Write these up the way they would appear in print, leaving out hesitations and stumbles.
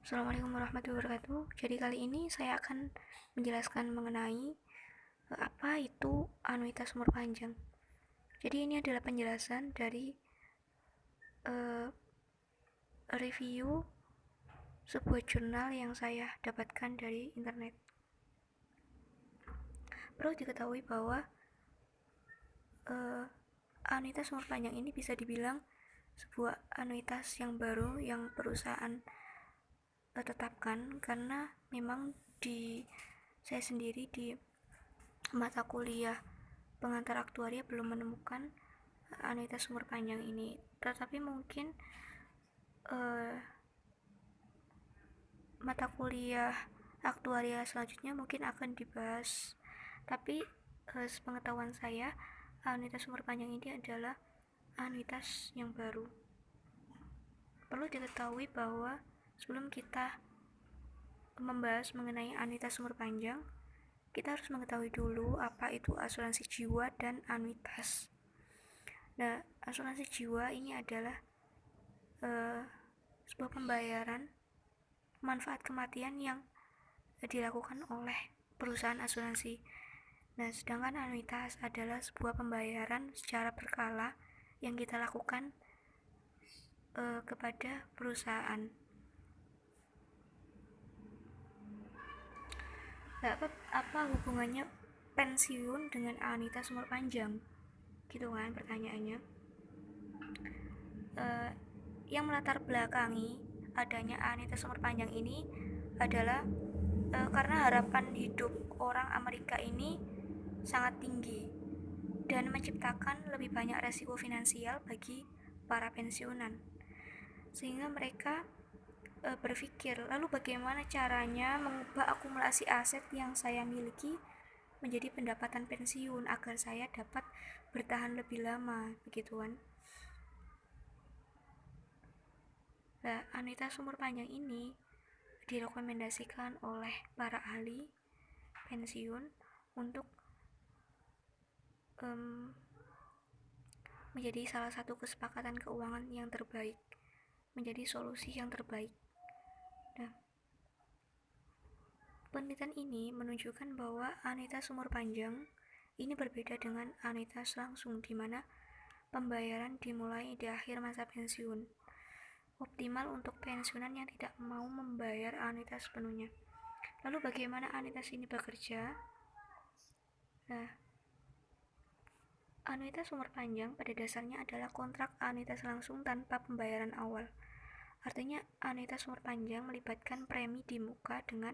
Assalamualaikum warahmatullahi wabarakatuh. Jadi kali ini saya akan menjelaskan mengenai apa itu anuitas umur panjang. Jadi ini adalah penjelasan dari uh, review sebuah jurnal yang saya dapatkan dari internet. Perlu diketahui bahwa uh, anuitas umur panjang ini bisa dibilang sebuah anuitas yang baru yang perusahaan tetapkan, karena memang di saya sendiri di mata kuliah pengantar aktuaria belum menemukan anuitas umur panjang ini, tetapi mungkin uh, mata kuliah aktuaria selanjutnya mungkin akan dibahas. Tapi sepengetahuan saya, anuitas umur panjang ini adalah anuitas yang baru. Perlu diketahui bahwa sebelum kita membahas mengenai anuitas umur panjang, kita harus mengetahui dulu apa itu asuransi jiwa dan anuitas. Nah, asuransi jiwa ini adalah sebuah pembayaran manfaat kematian yang dilakukan oleh perusahaan asuransi. Nah, sedangkan anuitas adalah sebuah pembayaran secara berkala yang kita lakukan kepada perusahaan. Nah, apa hubungannya pensiun dengan anuitas umur panjang? Gitu kan pertanyaannya. Yang melatar belakangi adanya anuitas umur panjang ini adalah karena harapan hidup orang Amerika ini sangat tinggi dan menciptakan lebih banyak resiko finansial bagi para pensiunan, sehingga mereka berpikir, lalu bagaimana caranya mengubah akumulasi aset yang saya miliki menjadi pendapatan pensiun agar saya dapat bertahan lebih lama, begitu kan. Nah, anuitas umur panjang ini direkomendasikan oleh para ahli pensiun untuk menjadi salah satu kesepakatan keuangan yang terbaik, menjadi solusi yang terbaik. Nah, penelitian ini menunjukkan bahwa anuitas umur panjang ini berbeda dengan anuitas langsung, di mana pembayaran dimulai di akhir masa pensiun, optimal untuk pensiunan yang tidak mau membayar anuitas sepenuhnya. Lalu bagaimana anuitas ini bekerja? Nah, anuitas umur panjang pada dasarnya adalah kontrak anuitas langsung tanpa pembayaran awal. Artinya, anuitas umur panjang melibatkan premi di muka dengan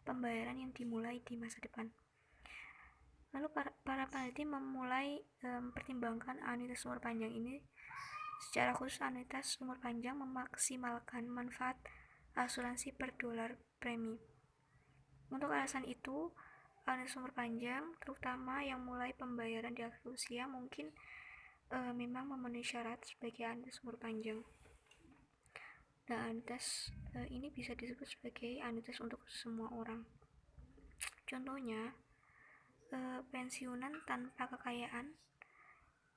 pembayaran yang dimulai di masa depan. Lalu para peneliti memulai mempertimbangkan anuitas umur panjang ini. Secara khusus, anuitas umur panjang memaksimalkan manfaat asuransi per dolar premi. Untuk alasan itu, anuitas umur panjang, terutama yang mulai pembayaran di akhir usia, mungkin memang memenuhi syarat sebagai anuitas umur panjang. Nah, anuitas ini bisa disebut sebagai anuitas untuk semua orang. Contohnya, pensiunan tanpa kekayaan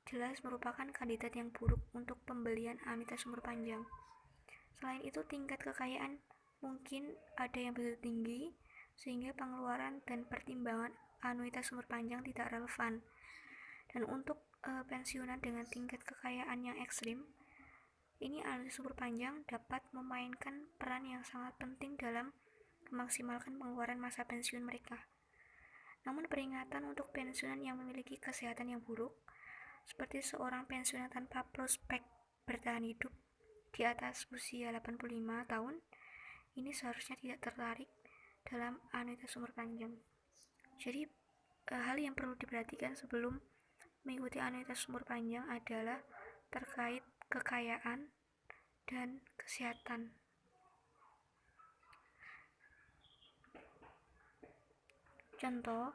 jelas merupakan kandidat yang buruk untuk pembelian anuitas umur panjang. Selain itu, tingkat kekayaan mungkin ada yang begitu tinggi sehingga pengeluaran dan pertimbangan anuitas umur panjang tidak relevan. Dan untuk pensiunan dengan tingkat kekayaan yang ekstrim, ini anuitas umur panjang dapat memainkan peran yang sangat penting dalam memaksimalkan pengeluaran masa pensiun mereka. Namun peringatan untuk pensiunan yang memiliki kesehatan yang buruk, seperti seorang pensiunan tanpa prospek bertahan hidup di atas usia 85 tahun, ini seharusnya tidak tertarik dalam anuitas umur panjang. Jadi hal yang perlu diperhatikan sebelum mengikuti anuitas umur panjang adalah terkait kekayaan dan kesehatan. Contoh,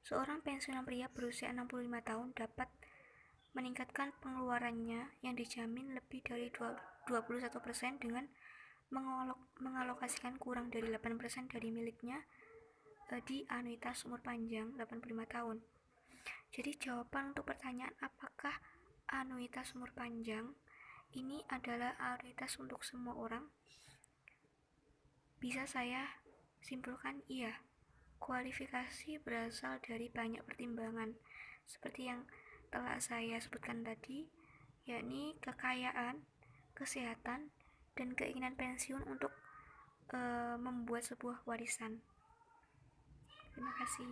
seorang pensiunan pria berusia 65 tahun dapat meningkatkan pengeluarannya yang dijamin lebih dari 21% dengan mengalokasikan kurang dari 8% dari miliknya di anuitas umur panjang 85 tahun. Jadi jawaban untuk pertanyaan apakah anuitas umur panjang ini adalah anuitas untuk semua orang, Bisa saya simpulkan, iya, kualifikasi berasal dari banyak pertimbangan, seperti yang telah saya sebutkan tadi, yakni kekayaan, kesehatan, dan keinginan pensiun untuk membuat sebuah warisan. Terima kasih.